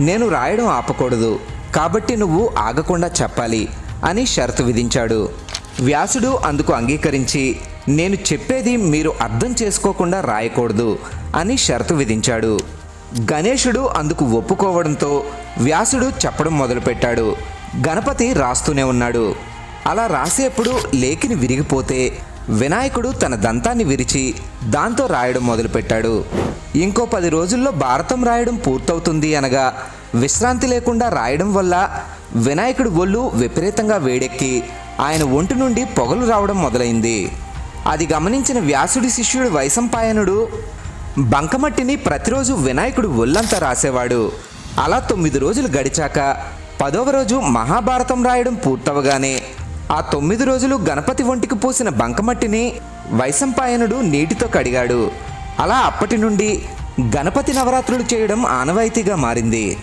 నేను రాయడం ఆపకూడదు, కాబట్టి నువ్వు ఆగకుండా చెప్పాలి అని షరతు విధించాడు. వ్యాసుడు అందుకు అంగీకరించి నేను చెప్పేది మీరు అర్థం చేసుకోకుండా రాయకూడదు అని షరతు విధించాడు. గణేశుడు అందుకు ఒప్పుకోవడంతో వ్యాసుడు చెప్పడం మొదలుపెట్టాడు. గణపతి రాస్తూనే ఉన్నాడు. అలా రాసేప్పుడు లేఖిని విరిగిపోతే వినాయకుడు తన దంతాన్ని విరిచి దాంతో రాయడం మొదలుపెట్టాడు. ఇంకో 10 రోజుల్లో భారతం రాయడం పూర్తవుతుంది అనగా విశ్రాంతి లేకుండా రాయడం వల్ల వినాయకుడి ఒళ్ళు విపరీతంగా వేడెక్కి ఆయన ఒంటి నుండి పొగలు రావడం మొదలైంది. అది గమనించిన వ్యాసుడి శిష్యుడు వైశంపాయనుడు బంకమట్టిని ప్రతిరోజు వినాయకుడు ఒళ్ళంతా రాసేవాడు. అలా 9 రోజులు గడిచాక 10వ రోజు మహాభారతం రాయడం పూర్తవగానే ఆ 9 రోజులు గణపతి ఒంటికి పూసిన బంకమట్టిని వైశంపాయనుడు నీటితో కడిగాడు. అలా అప్పటి నుండి గణపతి నవరాత్రులు చేయడం ఆనవాయితీగా మారింది.